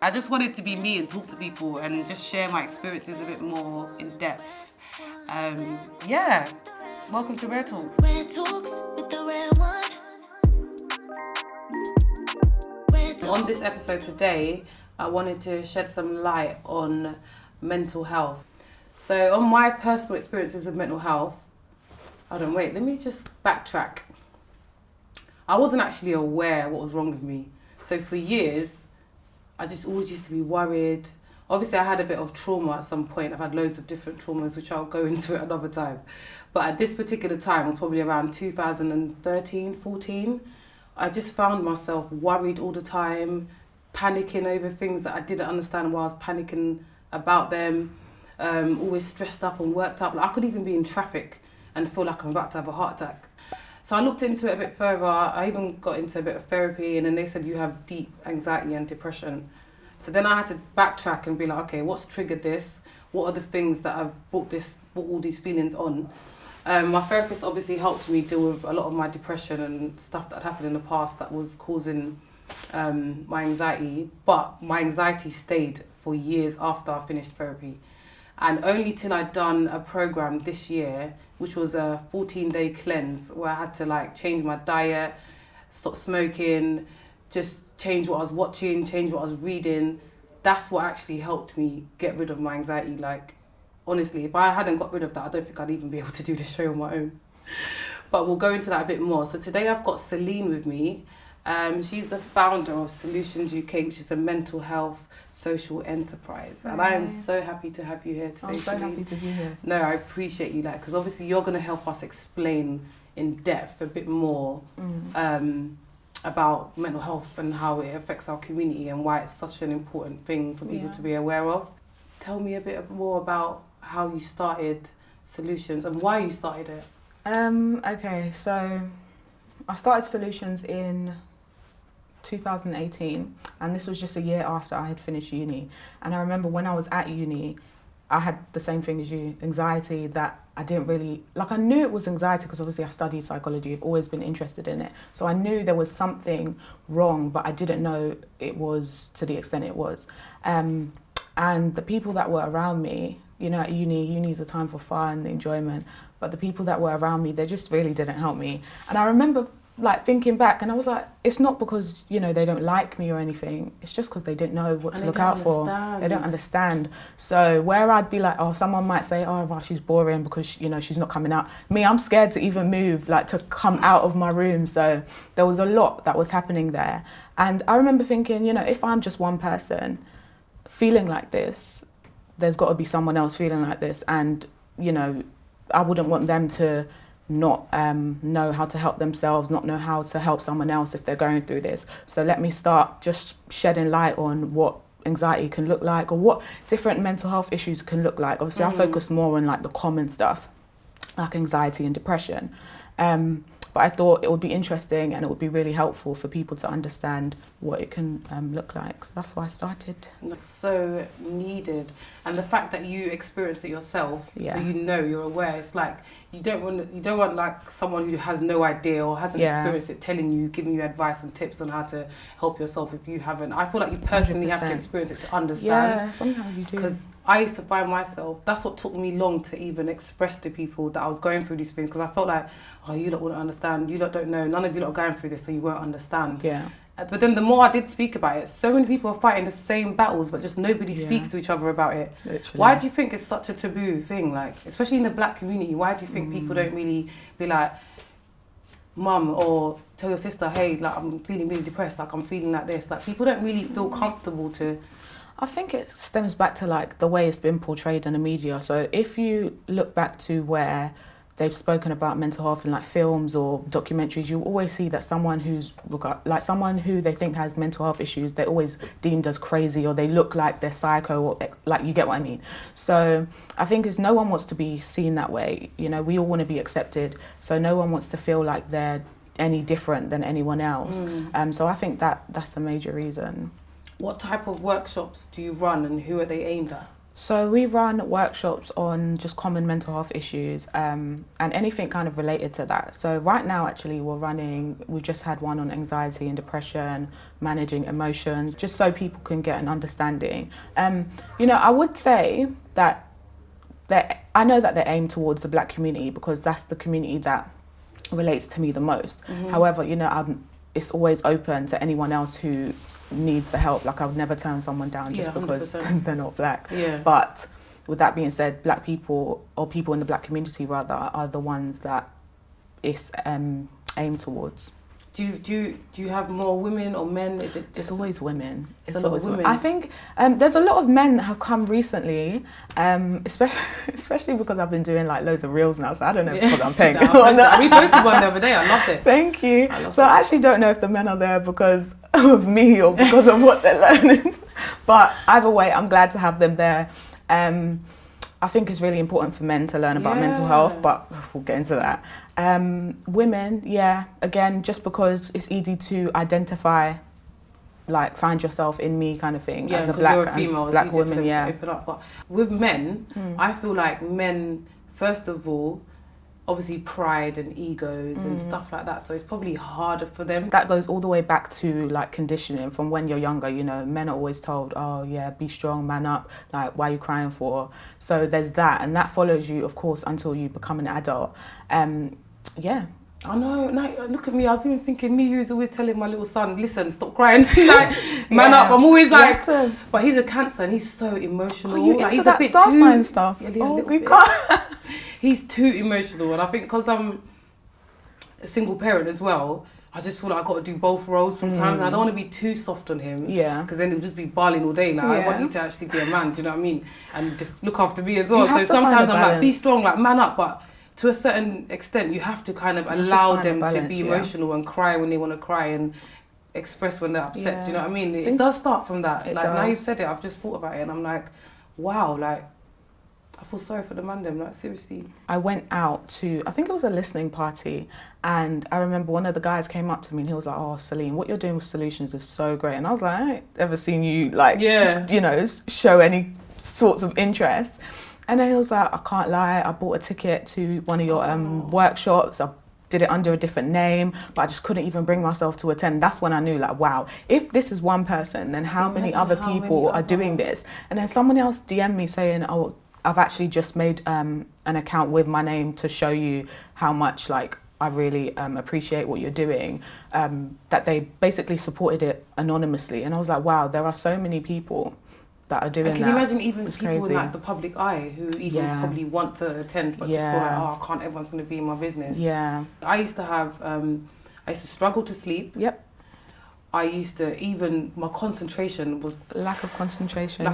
I just wanted to be me and talk to people and just share my experiences a bit more in depth. Yeah, welcome to Rare Talks. Rare Talks with the Rare One. On this episode today, I wanted to shed some light on mental health. So on my personal experiences of mental health, let me just backtrack. I wasn't actually aware what was wrong with me. So for years, I just always used to be worried. Obviously, I had a bit of trauma at some point. I've had loads of different traumas, which I'll go into at another time. But at this particular time, it was probably around 2013, 14. I just found myself worried all the time, panicking over things that I didn't understand why I was panicking about them. Always stressed up and worked up. Like I could even be in traffic and feel like I'm about to have a heart attack. So I looked into it a bit further. I even got into a bit of therapy, and then they said you have deep anxiety and depression. So then I had to backtrack and be like, okay, what's triggered this? What are the things that have brought all these feelings on? My therapist obviously helped me deal with a lot of my depression and stuff that had happened in the past that was causing my anxiety. But my anxiety stayed for years after I finished therapy. And only till I'd done a program this year, which was a 14-day cleanse, where I had to change my diet, stop smoking, just change what I was watching, change what I was reading. That's what actually helped me get rid of my anxiety. Honestly, if I hadn't got rid of that, I don't think I'd even be able to do this show on my own. But we'll go into that a bit more. So today I've got Celine with me. She's the founder of Solutions UK, which is a mental health social enterprise. And I am so happy to have you here today. I'm so happy to be here. No, I appreciate you, because obviously you're going to help us explain in depth a bit more about mental health and how it affects our community and why it's such an important thing for people to be aware of. Tell me a bit more about how you started Solutions and why you started it. Okay, so I started Solutions in 2018, and this was just a year after I had finished uni. And I remember when I was at uni, I had the same thing as you, anxiety that I didn't really, I knew it was anxiety because obviously I studied psychology, I've always been interested in it. So I knew there was something wrong, but I didn't know it was to the extent it was. And the people that were around me, at uni is a time for fun, enjoyment, but the people that were around me, they just really didn't help me. And I remember thinking back, and I was like, it's not because, they don't like me or anything, it's just because they didn't know what to look out for. They don't understand. So where I'd be like, someone might say, well, she's boring because, she's not coming out. Me, I'm scared to even move, to come out of my room. So there was a lot that was happening there. And I remember thinking, if I'm just one person feeling like this, there's got to be someone else feeling like this. And, I wouldn't want them to not know how to help themselves, not know how to help someone else if they're going through this. So let me start just shedding light on what anxiety can look like or what different mental health issues can look like. Obviously, I focus more on the common stuff, like anxiety and depression. But I thought it would be interesting and it would be really helpful for people to understand what it can look like. So that's why I started. That's so needed. And the fact that you experienced it yourself, so you're aware. It's you don't want someone who has no idea or hasn't experienced it telling you, giving you advice and tips on how to help yourself if you haven't. I feel like you personally 100%. Have to experience it to understand. Yeah, sometimes you do. Because I used to find myself, that's what took me long to even express to people that I was going through these things, because I felt like, you lot wouldn't understand, you lot don't know, none of you lot are going through this, so you won't understand. Yeah. But then the more I did speak about it, so many people are fighting the same battles, but just nobody speaks to each other about it. Literally. Why do you think it's such a taboo thing? Especially in the black community, why do you think people don't really be like, mum, or tell your sister, hey, I'm feeling really depressed, I'm feeling like this. People don't really feel comfortable to... I think it stems back to the way it's been portrayed in the media. So if you look back to where they've spoken about mental health in films or documentaries, you always see that someone someone who they think has mental health issues, they're always deemed as crazy, or they look like they're psycho, or you get what I mean. So I think no one wants to be seen that way. We all want to be accepted. So no one wants to feel like they're any different than anyone else. So I think that's a major reason. What type of workshops do you run and who are they aimed at? So we run workshops on just common mental health issues and anything kind of related to that. So right now, actually, we just had one on anxiety and depression, managing emotions, just so people can get an understanding. I would say that I know that they aim towards the Black community because that's the community that relates to me the most. However, it's always open to anyone else who needs the help. Like, I would never turn someone down just because they're not Black. Yeah. But with that being said, Black people, or people in the Black community rather, are the ones that it's aimed towards. Do you have more women or men? Is it just... It's always women. It's a lot of women. I think there's a lot of men that have come recently, especially because I've been doing like loads of reels now, so I don't know if it's because I'm paying. We posted one the other day. I loved it. Thank you. I actually don't know if the men are there because of me or because of what they're learning. But either way, I'm glad to have them there. I think it's really important for men to learn about mental health, but we'll get into that. Women, again, just because it's easy to identify, like, find yourself in me kind of thing, as a Black female, Black it's woman, for them to open up. But with men, I feel like men, first of all, obviously pride and egos and stuff like that, so it's probably harder for them. That goes all the way back to like conditioning from when you're younger. Men are always told, oh yeah, be strong, man up, like, why are you crying for? So there's that, and that follows you, of course, until you become an adult. I know, no, look at me, I was even thinking, me who's always telling my little son, listen, stop crying, like, man up. I'm always like, but he's a Cancer and he's so emotional. Oh, you like, into he's that a bit star too sign stuff? Yeah, we can't. He's too emotional, and I think because I'm a single parent as well, I just feel like I've got to do both roles sometimes, and I don't want to be too soft on him, because then he'll just be barling all day. Like, I want you to actually be a man, do you know what I mean? And look after me as well. So sometimes I'm like, be strong, like, man up, but to a certain extent, you have to kind of allow them to be emotional and cry when they want to cry and express when they're upset, do you know what I mean? It does start from that. Like, now you've said it, I've just thought about it, and I'm like, wow, like, I feel sorry for the man them, like, seriously. I went out to, I think it was a listening party, and I remember one of the guys came up to me and he was like, oh, Celine, what you're doing with solutions is so great. And I was like, I ain't ever seen you, like, show any sorts of interest. And then he was like, I can't lie, I bought a ticket to one of your workshops. I did it under a different name, but I just couldn't even bring myself to attend. That's when I knew, like, wow, if this is one person, then how many other people are doing this? And then someone else DM'd me saying, oh, I've actually just made an account with my name to show you how much, like, I really appreciate what you're doing. That they basically supported it anonymously. And I was like, wow, there are so many people that are doing that. And can you imagine even it's people in, like, the public eye who even probably want to attend but just feel like, oh, I can't, everyone's going to be in my business. Yeah. I used to struggle to sleep. Yep. I used to, even my concentration was... Lack of concentration,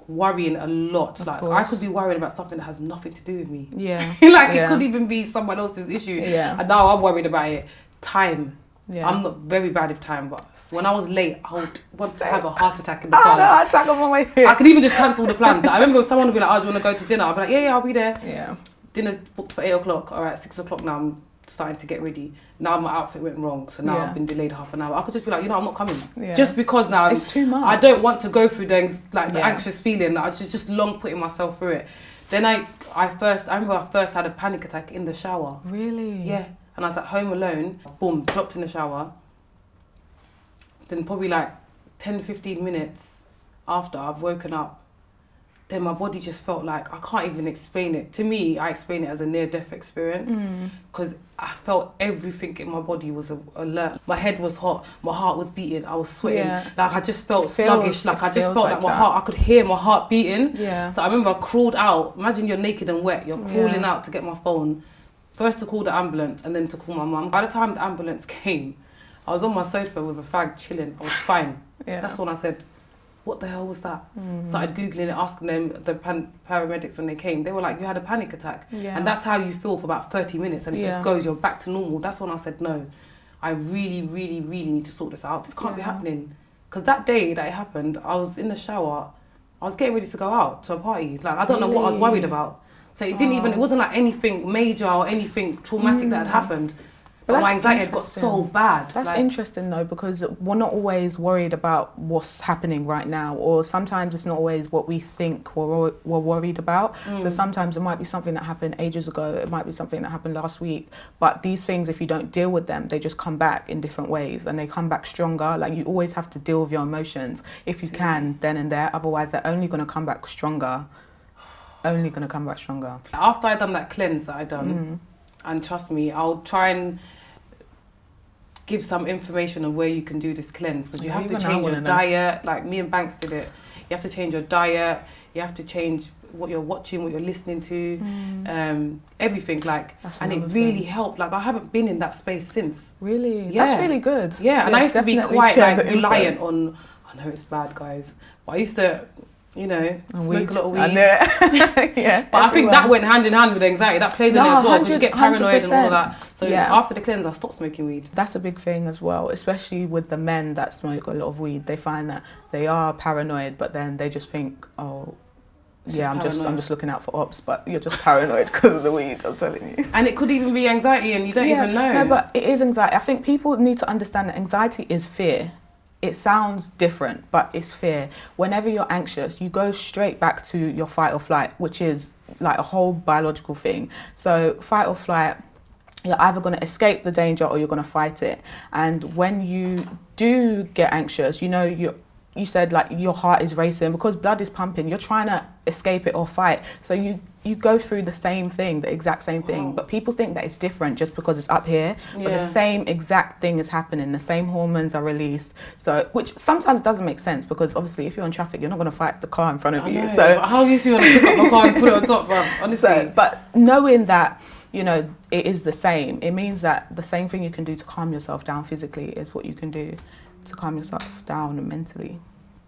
worrying a lot. Of course. I could be worrying about something that has nothing to do with me. Yeah. It could even be someone else's issue. Yeah. And now I'm worried about it. Time. Yeah. I'm not very bad with time, but when I was late, I would want to have a heart attack in the car. I attack on my way here. I could even just cancel the plans. I remember someone would be like, oh, do you want to go to dinner? I'd be like, yeah, I'll be there. Yeah. Dinner's booked for 8 o'clock. All right, 6 o'clock now, I'm starting to get ready. Now my outfit went wrong, so now I've been delayed half an hour. I could just be like, I'm not coming. Yeah. Just because now it's too much. I don't want to go through the anxious feeling. I just long putting myself through it. Then I remember I first had a panic attack in the shower. Really? Yeah. And I was at home alone, boom, dropped in the shower. Then probably like 10, 15 minutes after I've woken up, then my body just felt like, I can't even explain it. To me, I explain it as a near-death experience because I felt everything in my body was alert. My head was hot, my heart was beating, I was sweating. Yeah. Like, I just felt sluggish, like I just felt like my heart, I could hear my heart beating. Yeah. So I remember I crawled out. Imagine you're naked and wet, you're crawling out to get my phone. First to call the ambulance and then to call my mum. By the time the ambulance came, I was on my sofa with a fag chilling. I was fine. Yeah. That's when I said, what the hell was that? Started Googling it, asking them, the paramedics when they came. They were like, you had a panic attack. Yeah. And that's how you feel for about 30 minutes and it just goes, you're back to normal. That's when I said, no, I really, really, really need to sort this out. This can't be happening. Because that day that it happened, I was in the shower. I was getting ready to go out to a party. Like, I don't know what I was worried about. So it didn't even, it wasn't like anything major or anything traumatic that had happened. But my anxiety had got so bad. That's interesting though, because we're not always worried about what's happening right now, or sometimes it's not always what we think we're worried about. So sometimes it might be something that happened ages ago, it might be something that happened last week, but these things, if you don't deal with them, they just come back in different ways, and they come back stronger. Like, you always have to deal with your emotions if you can, then and there, otherwise they're only going to come back stronger. Only going to come back stronger. After I done that cleanse that I done, and trust me, I'll try and give some information on where you can do this cleanse, because you have to change your diet. Like me and Banks did it. You have to change your diet. You have to change what you're watching, what you're listening to, everything. Like, and it really helped. Like, I haven't been in that space since. Really? Yeah. That's really good. Yeah, and I used to be quite like reliant on. I know it's bad, guys, but I used to, you know, smoke a lot of weed. Yeah, but I think that went hand in hand with anxiety. That played in it as well, because you get paranoid 100%. And all of that. So after the cleanse, I stopped smoking weed. That's a big thing as well, especially with the men that smoke a lot of weed. They find that they are paranoid, but then they just think, oh, yeah, I'm just looking out for ops, but you're just paranoid because of the weed, I'm telling you. And it could even be anxiety, and you don't even know. No, but it is anxiety. I think people need to understand that anxiety is fear. It sounds different, but it's fear. Whenever you're anxious, you go straight back to your fight or flight, which is like a whole biological thing. So fight or flight, you're either going to escape the danger or you're going to fight it. And when you do get anxious, you know, you said like your heart is racing because blood is pumping. You're trying to escape it or fight. So you go through the same thing, the exact same thing. But people think that it's different just because it's up here. But the same exact thing is happening. The same hormones are released. So, which sometimes doesn't make sense, because obviously if you're in traffic, you're not going to fight the car in front of you. So how do you want to pick up my car and put it on top, bro? Honestly. So, but knowing that, you know, it is the same, it means that the same thing you can do to calm yourself down physically is what you can do to calm yourself down mentally.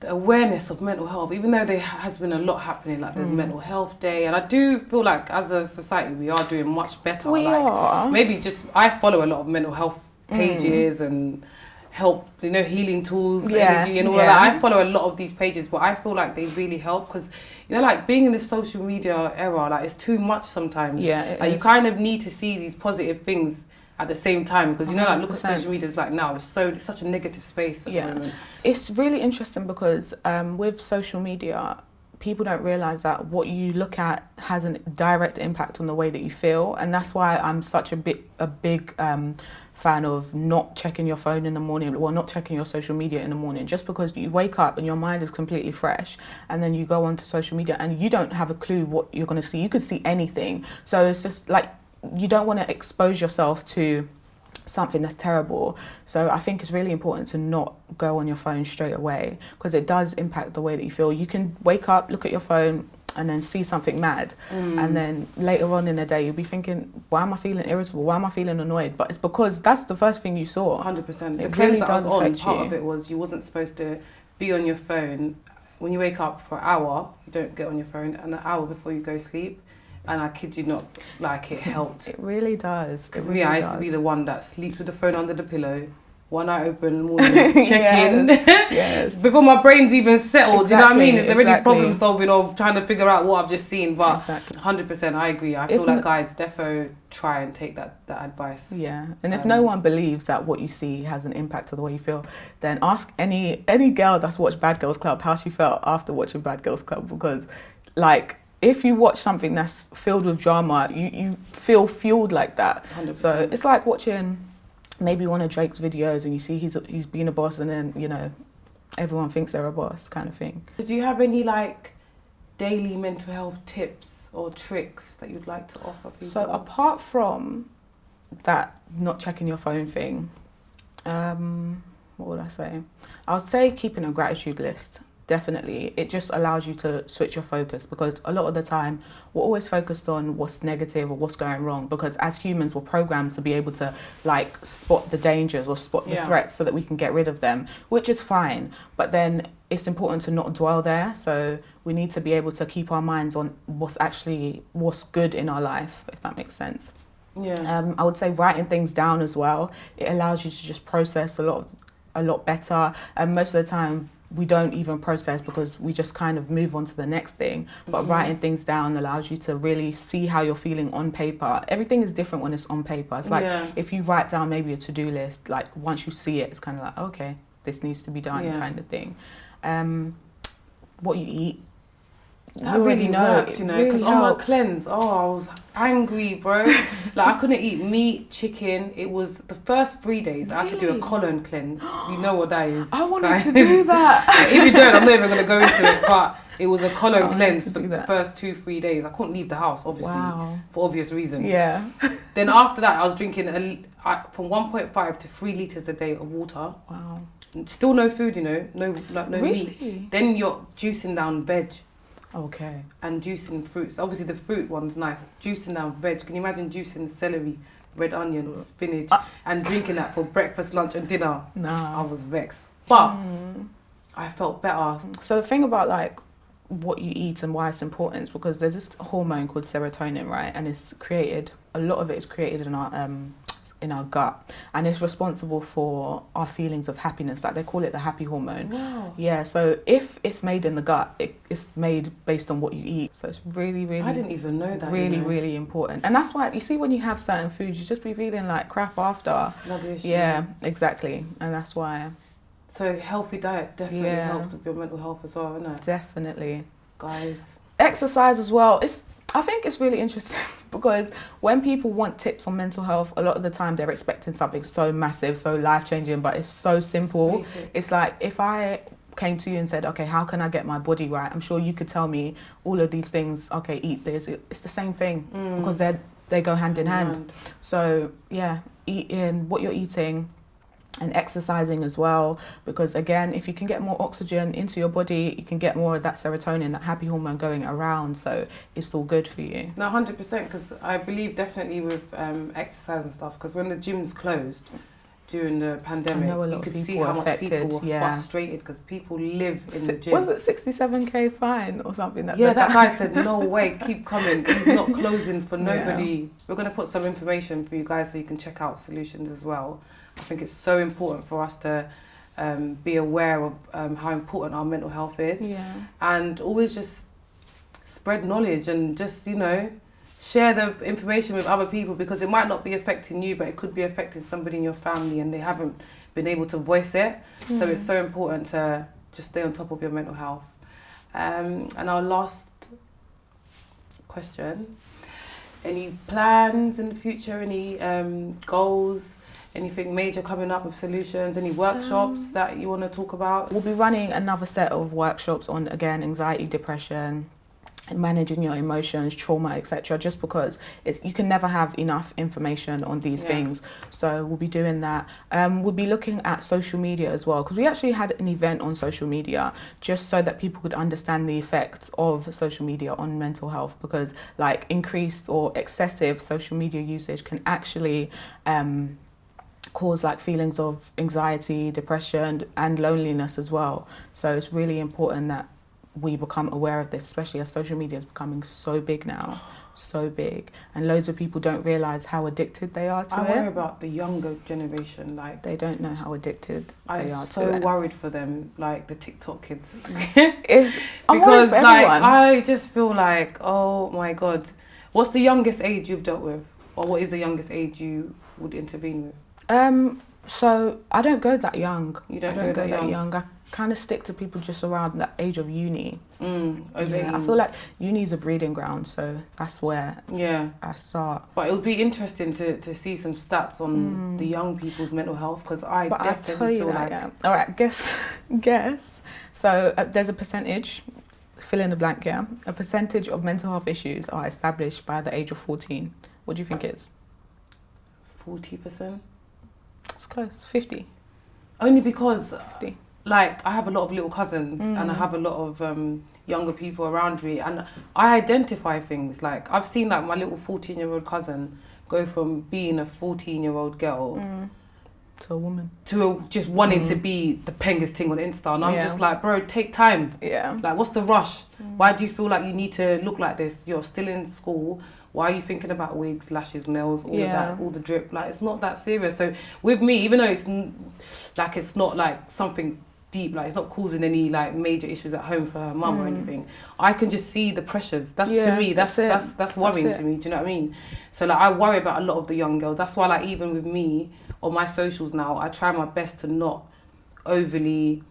The awareness of mental health, even though there has been a lot happening, like there's Mental Health Day, and I do feel like as a society we are doing much better. We are. Maybe just, I follow a lot of mental health pages and help, you know, healing tools, energy and all of that. I follow a lot of these pages, but I feel like they really help, because, you know, like being in this social media era, like it's too much sometimes. Yeah, like you kind of need to see these positive things at the same time, because, you know, like look at social media, it's like now it's such a negative space at the moment. It's really interesting because with social media, people don't realise that what you look at has a direct impact on the way that you feel, and that's why I'm such a big fan of not checking your phone in the morning, or not checking your social media in the morning, just because you wake up and your mind is completely fresh, and then you go onto social media and you don't have a clue what you're going to see. You could see anything. So it's just like, you don't want to expose yourself to something that's terrible. So I think it's really important to not go on your phone straight away, because it does impact the way that you feel. You can wake up, look at your phone, and then see something mad, and then later on in the day you'll be thinking, why am I feeling irritable, why am I feeling annoyed? But it's because that's the first thing you saw. 100%. The really that I was on, part you. of it was you wasn't supposed to be on your phone when you wake up for an hour. You don't get on your phone, and an hour before you go sleep. And I kid you not, like, it helped. It really does. Because I used to be the one that sleeps with the phone under the pillow, one eye open in the morning, check in. Yes. Before my brain's even settled, you know what I mean? It's already problem solving of trying to figure out what I've just seen. But 100%, I agree. I feel like guys defo try and take that advice. Yeah, and if no one believes that what you see has an impact on the way you feel, then ask any girl that's watched Bad Girls Club how she felt after watching Bad Girls Club, because, like, if you watch something that's filled with drama, you feel fueled like that. 100%. So it's like watching maybe one of Drake's videos and you see he's being a boss, and then, you know, everyone thinks they're a boss kind of thing. Do you have any, like, daily mental health tips or tricks that you'd like to offer people? So apart from that not checking your phone thing, what would I say? I would say keeping a gratitude list. Definitely. It just allows you to switch your focus, because a lot of the time we're always focused on what's negative or what's going wrong, because as humans we're programmed to be able to, like, spot the dangers or spot the threats so that we can get rid of them, which is fine. But then it's important to not dwell there. So we need to be able to keep our minds on what's good in our life, if that makes sense. Yeah. I would say writing things down as well. It allows you to just process a lot better. And most of the time, we don't even process because we just kind of move on to the next thing. But writing things down allows you to really see how you're feeling on paper. Everything is different when it's on paper. It's like if you write down maybe a to-do list, like once you see it, it's kind of like, okay, this needs to be done kind of thing. What you eat. That really works, you know, because on my cleanse, I was angry, bro. Like, I couldn't eat meat, chicken. It was the first 3 days I had to do a colon cleanse. You know what that is. I wanted to do that. If you don't, I'm not even going to go into it, but it was a colon cleanse for the first 2-3 days. I couldn't leave the house, obviously, for obvious reasons. Yeah. Then after that, I was drinking from 1.5 to 3 litres a day of water. Wow. Still no food, you know, no really? meat. Then you're juicing down veg. Okay. And juicing fruits. Obviously, the fruit one's nice. Juicing down veg. Can you imagine juicing celery, red onion, spinach, and drinking that for breakfast, lunch, and dinner? No. I was vexed. But I felt better. So the thing about like what you eat and why it's important is because there's this hormone called serotonin, right? And it's created, a lot of it is created in our gut, and it's responsible for our feelings of happiness. Like they call it the happy hormone. Wow. Yeah, so if it's made in the gut, it's made based on what you eat. So it's really, really, I didn't even know that. Really, you know? really important. And that's why you see when you have certain foods, you just be feeling like crap after. Sluggish. Yeah, exactly. And that's why. So healthy diet definitely helps with your mental health as well, isn't it? Definitely. Guys. Exercise as well. I think it's really interesting because when people want tips on mental health, a lot of the time they're expecting something so massive, so life-changing, but it's so simple. It's like if I came to you and said, okay, how can I get my body right? I'm sure you could tell me all of these things. Okay, eat this. It's the same thing because they go hand in hand. So yeah, eating what you're eating and exercising as well, because again, if you can get more oxygen into your body, you can get more of that serotonin, that happy hormone going around, so it's all good for you. No, 100%, because I believe definitely with exercise and stuff, because when the gyms closed during the pandemic, you could see how much people were frustrated because people live in the gym. Was it 67k fine or something? That guy said, no way, keep coming. He's not closing for nobody. Yeah. We're going to put some information for you guys so you can check out solutions as well. I think it's so important for us to be aware of how important our mental health is. Yeah. And always just spread knowledge and just, you know, share the information with other people, because it might not be affecting you, but it could be affecting somebody in your family and they haven't been able to voice it. So it's so important to just stay on top of your mental health. And our last question, any plans in the future, any goals? Anything major coming up with solutions? Any workshops that you want to talk about? We'll be running another set of workshops on, again, anxiety, depression, and managing your emotions, trauma, etc. Just because you can never have enough information on these things. So we'll be doing that. We'll be looking at social media as well, because we actually had an event on social media just so that people could understand the effects of social media on mental health, because like increased or excessive social media usage can actually cause like feelings of anxiety, depression and loneliness as well. So it's really important that we become aware of this, especially as social media is becoming so big now, so big, and loads of people don't realise how addicted they are to it. I worry about the younger generation, like they don't know how addicted they are to it. I'm so worried for them, like the TikTok kids. Because like I just feel like, oh my God, what's the youngest age you've dealt with, or what is the youngest age you would intervene with? So I don't go that young. You don't go that young? I kind of stick to people just around that age of uni. I feel like uni is a breeding ground, so that's where I start. But it would be interesting to see some stats on the young people's mental health, because I definitely feel like... All right, guess. So there's a percentage, fill in the blank, a percentage of mental health issues are established by the age of 14. What do you think it is? 40%? It's close, 50. Only because, 50. Like, I have a lot of little cousins and I have a lot of younger people around me, and I identify things. Like, I've seen like my little 14-year-old cousin go from being a 14-year-old girl to a woman, to just wanting to be the pengest thing on Insta, and I'm just like, bro, take time. Like, what's the rush? Why do you feel like you need to look like this? You're still in school. Why are you thinking about wigs, lashes, nails, all of that, all the drip? Like, it's not that serious. So with me, even though it's not like something deep, like it's not causing any like major issues at home for her mum or anything. I can just see the pressures. That's to me, that's worrying to me. Do you know what I mean? So like I worry about a lot of the young girls. That's why like even with me on my socials now, I try my best to not overly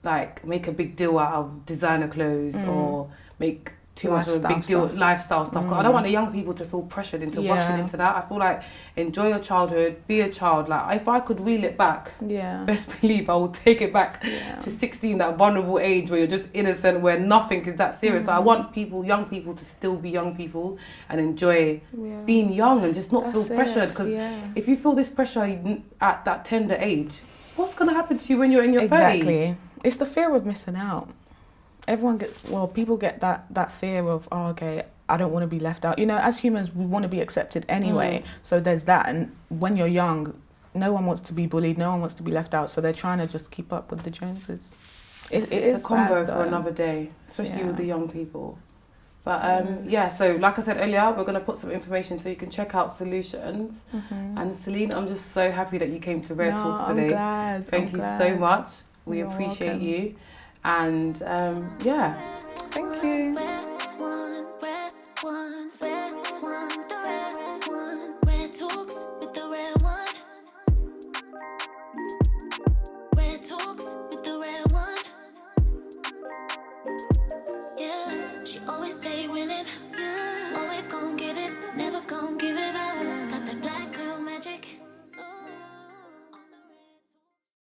like make a big deal out of designer clothes or make too much of a big deal lifestyle stuff. 'Cause I don't want the young people to feel pressured into rushing into that. I feel like enjoy your childhood, be a child. Like if I could reel it back, best believe I will take it back to 16, that vulnerable age where you're just innocent, where nothing is that serious. So I want young people to still be young people and enjoy being young and just not feel pressured. Because if you feel this pressure at that tender age, what's going to happen to you when you're in your 30s? Exactly. It's the fear of missing out. People get that fear of, oh, okay, I don't want to be left out. You know, as humans, we want to be accepted anyway. So there's that. And when you're young, no one wants to be bullied. No one wants to be left out. So they're trying to just keep up with the Joneses. It's a combo for another day, especially with the young people. But so like I said earlier, we're going to put some information so you can check out Solutions. And Celine, I'm just so happy that you came to Rare Talks today. Thank you so much. We appreciate you. And thank you. Rare Talks with the Rare One. Rare Talks.